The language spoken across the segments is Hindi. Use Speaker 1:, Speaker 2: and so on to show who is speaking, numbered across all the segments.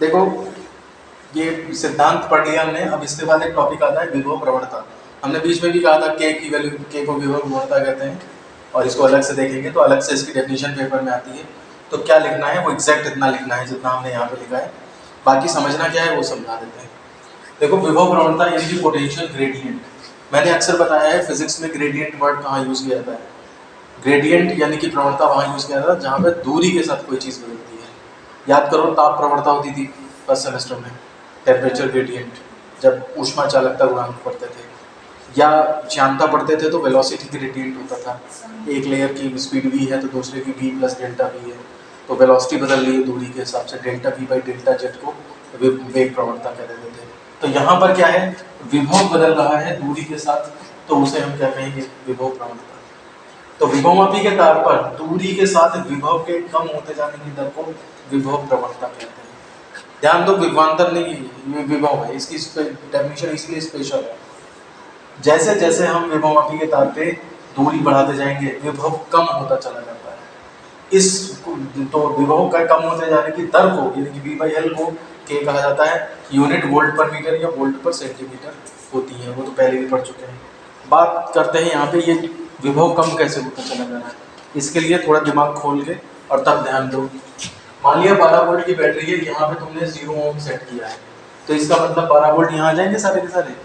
Speaker 1: देखो ये सिद्धांत पढ़ लिया हमने, अब इसके बाद एक टॉपिक आता है विभव प्रवणता। हमने बीच में भी कहा था के की वैल्यू, के को विभव प्रवणता कहते हैं, और इसको अलग से देखेंगे तो अलग से इसकी डेफिनेशन पेपर में आती है। तो क्या लिखना है, वो एग्जैक्ट इतना लिखना है जितना हमने यहाँ पे लिखा है, बाकी समझना क्या है वो समझा देते हैं। देखो विभव प्रवणता यानी कि पोटेंशियल ग्रेडियंट। मैंने अक्सर बताया है फिजिक्स में ग्रेडियंट वर्ड कहाँ यूज किया जाता है। ग्रेडियंट यानी कि प्रवणता वहाँ यूज किया जाता है जहाँ पे दूरी के साथ कोई चीज़ बदलती है। याद करो ताप प्रवणता होती थी फर्स्ट सेमेस्टर में, टेम्परेचर ग्रेडियंट, जब ऊष्मा चालकता गुणांक पढ़ते थे, या श्यानता पढ़ते थे तो वेलोसिटी ग्रेडियंट होता था। एक लेयर की स्पीड v है तो दूसरे की v प्लस डेल्टा v है, तो वेलोसिटी बदल रही है दूरी के हिसाब से, delta v by delta Z को वेग प्रवणता कह देते थे। तो यहाँ पर क्या है, विभव बदल रहा है दूरी के साथ, तो उसे हम क्या कहेंगे, विभव प्रवणता। तो विभवमापी के तार पर दूरी के साथ विभव के कम होते जाने की दर को विभव प्रवणता कहते हैं। ध्यान दो, विभवांतर नहीं, ये विभव है, इसकी डेफिनेशन इसलिए स्पेशल है। जैसे जैसे हम विभवमापी के तार पे दूरी बढ़ाते जाएंगे विभव कम होता चला जाता है। इस तो विभव का कम होते जाने की दर को यानी कि V/L को के कहा जाता है। यूनिट वोल्ट पर मीटर या वोल्ट पर सेंटीमीटर होती है, वो तो पहले भी पढ़ चुके हैं। बात करते हैं यहाँ पे ये विभव कम कैसे होता चला जा रहा है, इसके लिए थोड़ा दिमाग खोल के और तब ध्यान दो। मान लिया 12 वोल्ट की बैटरी है, यहाँ पे तुमने 0 ओम सेट किया है, तो इसका मतलब 12 वोल्ट यहाँ आ जाएंगे सारे के सारे।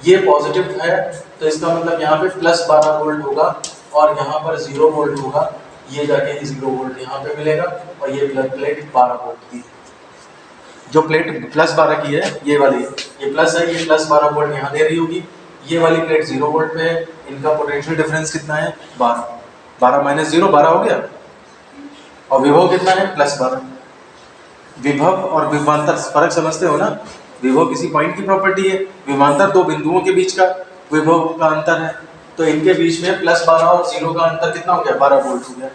Speaker 1: ये पॉजिटिव है तो इसका मतलब यहाँ पे प्लस 12 वोल्ट होगा, और यहाँ पर 0 वोल्ट होगा, ये जाके 0 वोल्ट यहाँ पे मिलेगा, और ये प्लेट 12 वोल्ट की, जो प्लेट प्लस 12 की है ये वाली, ये प्लस है, ये प्लस 12 वोल्ट यहाँ दे रही होगी। ये वाली प्लेट 0 वोल्ट पे है, इनका पोटेंशियल डिफरेंस कितना है, 12। 12 माइनस 0 12 हो गया, और विभव कितना है, प्लस 12। विभव और विभवांतर फर्क समझते हो ना, विभव किसी पॉइंट की प्रॉपर्टी है, विभवांतर दो बिंदुओं के बीच का विभव का अंतर है। तो इनके बीच में प्लस 12 और 0 का अंतर कितना हो गया, 12 वोल्ट हो गया।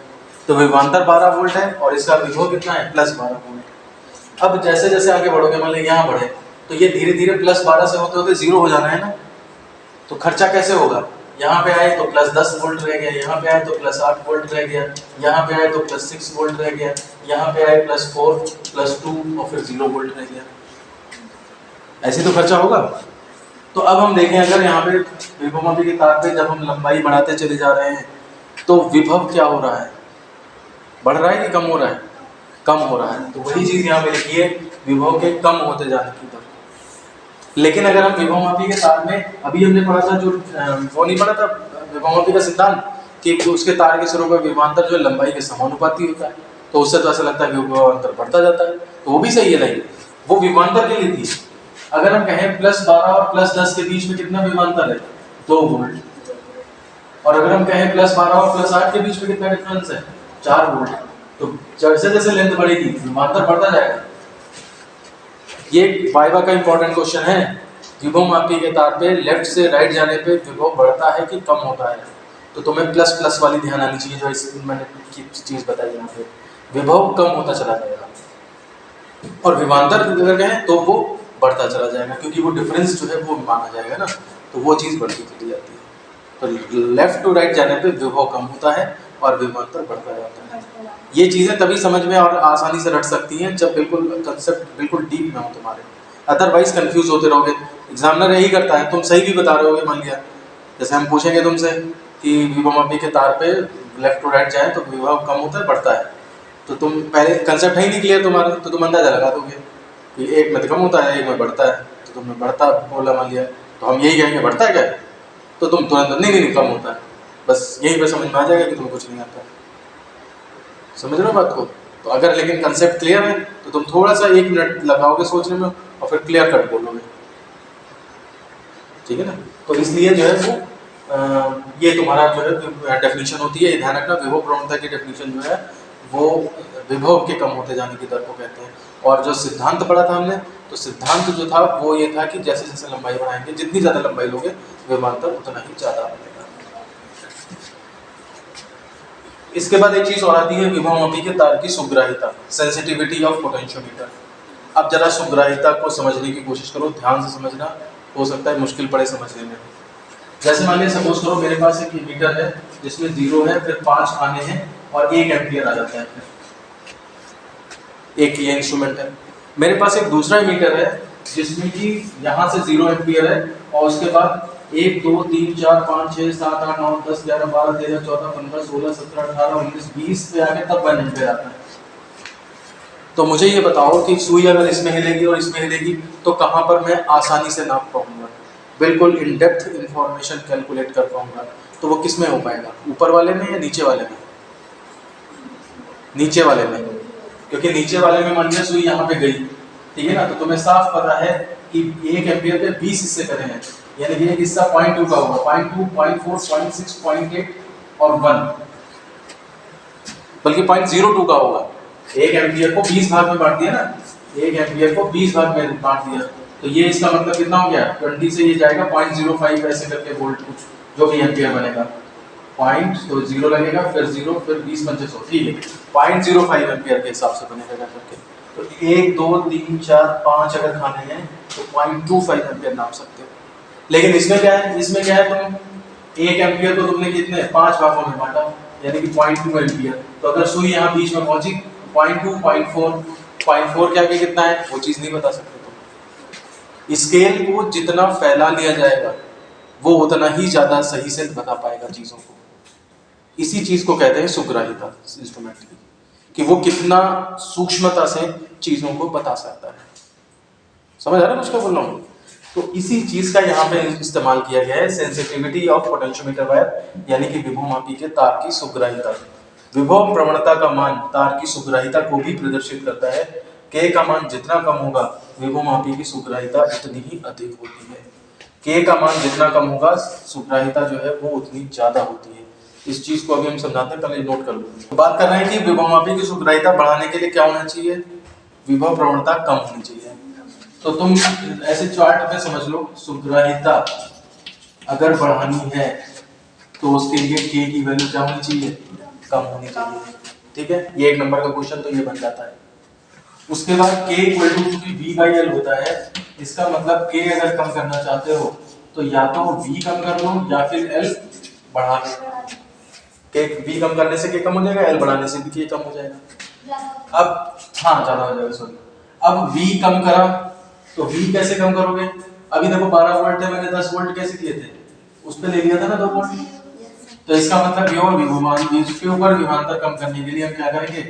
Speaker 1: तो विभवांतर 12 वोल्ट है और इसका विभव कितना है, प्लस 12 वोल्ट। अब जैसे जैसे आगे बढ़ोगे, मान लीजिए यहाँ बढ़े तो ये धीरे धीरे प्लस 12 से होते होते 0 हो जाना है ना। तो खर्चा कैसे होगा, यहाँ पे आए तो प्लस 10 वोल्ट रह गया, यहाँ पे आए तो प्लस 8 वोल्ट रह गया, यहाँ पे आए तो प्लस 6 वोल्ट रह गया, यहाँ पे आए प्लस 4 प्लस 2 और फिर 0 वोल्ट रह गया। ऐसे तो खर्चा होगा। तो अब हम देखें, अगर यहाँ पे विभवमापी के तार पे जब हम लंबाई बढ़ाते चले जा रहे हैं तो विभव क्या हो रहा है, बढ़ रहा है कि कम हो रहा है, कम हो रहा है। तो वही चीज यहाँ पे लिखी है, विभव के कम होते जाने की दर। लेकिन अगर हम विभवमापी के तार में, अभी हमने पढ़ा था जो वो नहीं पढ़ा था विभवमापी का सिद्धांत, कि उसके तार के सिरों का विभवांतर जो लंबाई के समानुपाती होता है, तो उससे तो ऐसा लगता है कि विभवांतर बढ़ता जाता है। तो वो भी सही है, नहीं वो विभवांतर के लिए थी। अगर हम कहें प्लस 12 और प्लस 10 के बीच में कितना विभवांतर है, 2 वोल्ट। और अगर हम कहें प्लस 12 और प्लस 8 के बीच में कितना डिफरेंस है, 4 वोल्ट। तो जैसे जैसे लेंथ बढ़ेगी विभवांतर बढ़ता जाएगा। ये वाइवा का इंपॉर्टेंट क्वेश्चन है, विभवमापी के तार पे लेफ्ट से राइट जाने पे विभव बढ़ता है कि कम होता है। तो तुम्हें प्लस प्लस वाली ध्यान आनी चाहिए, जो इस मैंने चीज बताई यहाँ पे, विभव कम होता चला जाएगा और विभवांतर अगर कहें तो वो बढ़ता चला जाएगा, क्योंकि वो डिफरेंस जो है वो माना जाएगा ना, तो वो चीज़ बढ़ती चली जाती है। तो लेफ्ट टू राइट जाने पे विभव कम होता है और विभवांतर बढ़ता जाता है। ये चीज़ें तभी समझ में और आसानी से रट सकती हैं जब बिल्कुल कंसेप्ट बिल्कुल डीप में हो तुम्हारे, अदरवाइज कंफ्यूज होते रहोगे। एग्जामिनर यही करता है, तुम सही भी बता रहे होगे, मान लिया जैसे हम पूछेंगे तुमसे कि विभवमापी के तार पे लेफ्ट टू राइट जाए तो विभव कम होता है बढ़ता है, तो तुम पहले कंसेप्ट है ही नहीं क्लियर तुम्हारा, तो तुम अंदाजा लगा दोगे कि एक में कम होता है एक में बढ़ता है। तो तुमने बढ़ता बोला मान लिया, तो हम यही कहेंगे बढ़ता है क्या, तो तुम तुरंत नहीं कम होता है, बस यही पे समझ में आ जाएगा कि तुम्हें कुछ नहीं आता। समझ रहे हो बात को। तो अगर लेकिन कंसेप्ट क्लियर है तो तुम थोड़ा सा 1 मिनट लगाओगे सोचने में और फिर क्लियर कट बोलोगे, ठीक है ना। तो इसलिए जो है वो ये तुम्हारा जो है डेफिनेशन होती है, ये ध्यान रखना। विभव प्रवणता की डेफिनेशन जो है वो विभव के कम होते जाने की दर को कहते हैं। और जो सिद्धांत पढ़ा था हमने, तो सिद्धांत जो था वो ये था कि जैसे जैसे लंबाई बढ़ाएंगे, जितनी ज़्यादा लंबाई लोगे विभवांतर उतना ही ज़्यादा बनेगा। इसके बाद एक चीज़ और आती है, विभवमापी के तार की सुग्राह्यता, सेंसिटिविटी ऑफ पोटेंशियोमीटर। अब जरा सुग्राह्यता को समझने की कोशिश करो, ध्यान से समझना, हो सकता है मुश्किल पड़े समझने में। जैसे मान लिया सपोज करो मेरे पास एक मीटर है जिसमें 0 है, फिर 5 आने हैं और 1 एम्पियर आ जाता है, फिर एक ये इंस्ट्रूमेंट है। मेरे पास एक दूसरा मीटर है जिसमें कि यहाँ से 0 एम्पियर है और उसके बाद 1 2 3 4 5 6 7 8 9 10 11 12 13 14 15 16 17 18 19 20 पे आके तब 1 एम्पियर आता है। तो मुझे ये बताओ कि सुई अगर इसमें हिलेगी और इसमें हिलेगी तो कहाँ पर मैं आसानी से नाप पाऊंगा, बिल्कुल इन डेप्थ इंफॉर्मेशन कैलकुलेट कर पाऊंगा। तो वो किस में हो पाएगा, ऊपर वाले में या नीचे वाले में? नीचे वाले में, क्योंकि नीचे वाले में मान लिया सुई यहाँ पे गई, ठीक है ना, तो तुम्हें साफ पता है कि 1 एम्पियर के 20 हिस्से करे हैं, यानी कि एक हिस्सा 0.2 का होगा, 0.2 0.4 0.6 0.8 और 1, बल्कि 0.02 का होगा। 1 एम्पियर को 20 भाग में बांट दिया ना, 1 एम्पियर को 20 भाग में बांट दिया, तो ये इसका मतलब कितना हो गया, 20 से ये जाएगा 0.05 ऐसे करके वोल्ट कुछ जो भी एम्पियर बनेगा, पॉइंट तो 0 लगेगा, फिर 0, फिर 20 पंचे 100, ठीक है, 0.05 एम्पियर के हिसाब से बनेगा करके। तो 1 2 3 4 5 अगर खाने हैं तो 0.25 एम्पियर नाप सकते हो। लेकिन इसमें क्या है, इसमें क्या है, तुम 1 एम्पियर को तुमने कितने 5 भागों में बांटा, यानी कि 0.2 एम्पियर, तो अगर सुई यहाँ बीच में पहुंची 0.2 0.4 क्या के कितना है वो चीज नहीं बता सकते तुम। स्केल को जितना फैला लिया जाएगा वो उतना ही ज्यादा सही से बता पाएगा चीजों को। इसी चीज को कहते हैं सुग्राहिता इंस्ट्रूमेंट की, कि वो कितना सूक्ष्मता से चीजों को बता सकता है। समझ आ रहा है मुझे क्या बोल रहा हूँ? तो इसी चीज का यहाँ पे इस्तेमाल किया गया है, सेंसिटिविटी ऑफ पोटेंशियोमीटर वायर, यानी कि विभवमापी के तार की सुग्राहिता। विभव प्रवणता का मान तार की सुग्राहिता को भी प्रदर्शित करता है। के का मान जितना कम होगा विभवमापी की सुग्राहिता उतनी ही अधिक होती है। के का मान जितना कम होगा सुग्राहिता जो है वो उतनी ज्यादा होती है। इस चीज को अभी हम समझाते हैं, पहले नोट कर लो। तो बात कर रहे हैं कि विभवमापी की सुग्राहिता बढ़ाने के लिए क्या होना चाहिए, विभव प्रवणता कम होनी चाहिए। तो तुम ऐसे चार्ट में समझ लो, सुग्राहिता अगर बढ़ानी है तो उसके लिए के की वैल्यू क्या होनी चाहिए, कम होनी चाहिए, ठीक है। ये 1 नंबर का क्वेश्चन तो ये बन जाता है। उसके बाद के इक्वल टू चूंकि V/L होता है, इसका मतलब के अगर कम करना चाहते हो तो या तो V कम कर लो या फिर L बढ़ा लो। के V कम करने से के कम हो जाएगा, L बढ़ाने से भी के कम हो जाएगा। अब हाँ ज्यादा हो जाएगा, सॉरी। अब V कम करा तो V कैसे कम करोगे, अभी देखो 12 वोल्ट है, मैंने 10 वोल्ट कैसे किए थे, उस पे ले लिया था ना 2 वोल्ट। तो इसका मतलब ये और विभवान इसके ऊपर विभवांतर कम करने के लिए हम क्या करेंगे,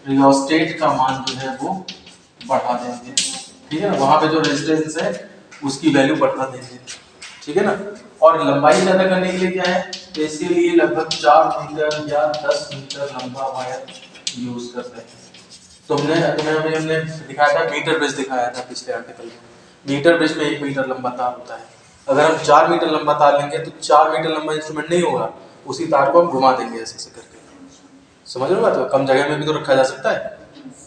Speaker 1: रियोस्टेट का मान जो है वो बढ़ा देंगे, ठीक है ना। वहां पे जो रेजिस्टेंस है उसकी वैल्यू बढ़ा देंगे, ठीक है ना। और लंबाई ज्यादा करने के लिए क्या है, तो इसके लिए लगभग 4 मीटर या 10 मीटर लंबा वायर यूज करते हैं। हमने दिखाया था, मीटर ब्रिज दिखाया था पिछले आर्टिकल में। मीटर ब्रिज में 1 मीटर लंबा तार होता है। अगर हम 4 मीटर लंबा तार लेंगे तो 4 मीटर लंबा इंस्ट्रूमेंट नहीं होगा, उसी तार को हम घुमा देंगे ऐसे ऐसे करके। समझ रहे हो बात? तो कम जगह में भी तो रखा जा सकता है।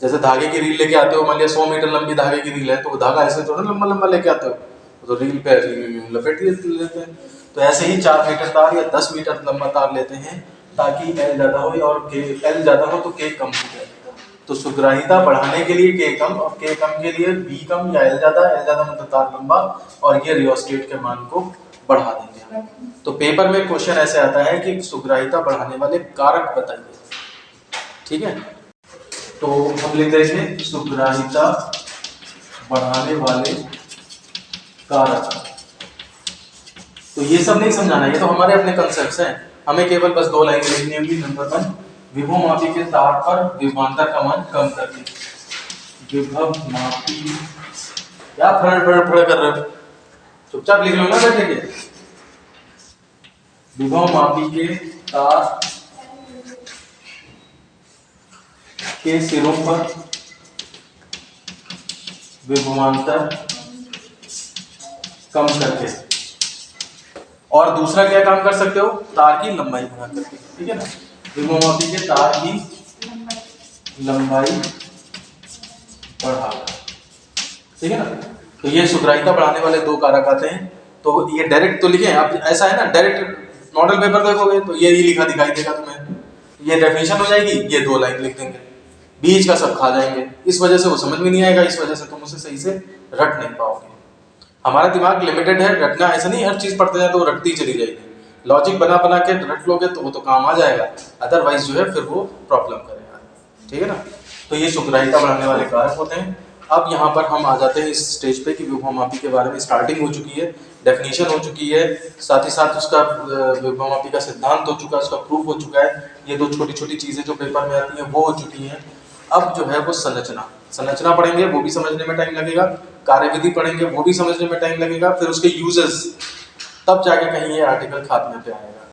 Speaker 1: जैसे धागे की रील लेके आते हो, मान लिया 100 मीटर लंबी धागे की रील है, तो वो धागा ऐसे थोड़ा लंबा लंबा लेके आते हो, तो रील पे लपेट लेते हैं। तो ऐसे ही 4 मीटर तार या 10 मीटर लंबा तार लेते हैं ताकि एल ज्यादा हो और के एल ज्यादा हो तो के कम हो जाए। तो सुग्राहिता बढ़ाने के लिए के कम और के कम के लिए बी कम या एल ज्यादा मतलब तार लंबा, और ये रियोस्टेट के मान को बढ़ा देंगे। तो पेपर में क्वेश्चन ऐसे आता है कि सुग्राहिता बढ़ाने वाले कारक बताइए, ठीक है। तो हम लिख देंगे सुग्राहिता बढ़ाने वाले कारक। तो ये सब नहीं समझाना, ये तो हमारे अपने कंसेप्ट्स हैं, हमें केवल बस 2 लाइन लिखनी होगी। नंबर 1, विभवमापी के तार पर विभवांतर का मान कम करके। विभवमापी क्या फड़ कर रहे हो, चुपचाप लिख लो ना बैठे के। विभवमापी के तार के सिरों पर विभवांतर कम करके। और दूसरा क्या काम कर सकते हो, तार की लंबाई बढ़ा करके, ठीक है ना। विभवमापी के तार की लंबाई बढ़ा, ठीक है ना। तो ये सुग्राहिता बढ़ाने वाले 2 कारक आते हैं। तो ये डायरेक्ट तो लिखे, अब ऐसा है ना, डायरेक्ट मॉडल पेपर देखोगे तो ये लिखा दिखाई देगा तुम्हें, ये डेफिनेशन हो जाएगी, ये 2 लाइन लिख देंगे, बीच का सब खा जाएंगे। इस वजह से वो समझ में नहीं आएगा, इस वजह से तुम उसे सही से रट नहीं पाओगे। हमारा दिमाग लिमिटेड है, रटना ऐसा नहीं हर चीज पढ़ते जाए तो रटती चली जाएगी। लॉजिक बना बना के रट लोगे तो वो तो काम आ जाएगा, अदरवाइज जो है फिर वो प्रॉब्लम करेगा, ठीक है ना। तो ये सुग्राहिता बढ़ाने वाले कारक होते हैं। अब यहाँ पर हम आ जाते हैं इस स्टेज पे कि विभवमापी के बारे में स्टार्टिंग हो चुकी है, डेफिनेशन हो चुकी है, साथ ही साथ उसका विभवमापी का सिद्धांत हो चुका है, उसका प्रूफ हो चुका है। ये दो छोटी छोटी चीज़ें जो पेपर में आती हैं वो हो चुकी हैं। अब जो है वो संरचना पढ़ेंगे, वो भी समझने में टाइम लगेगा, कार्यविधि पढ़ेंगे, वो भी समझने में टाइम लगेगा, फिर उसके यूजेस, तब जाके कहीं ये आर्टिकल खात्मे पे आएगा।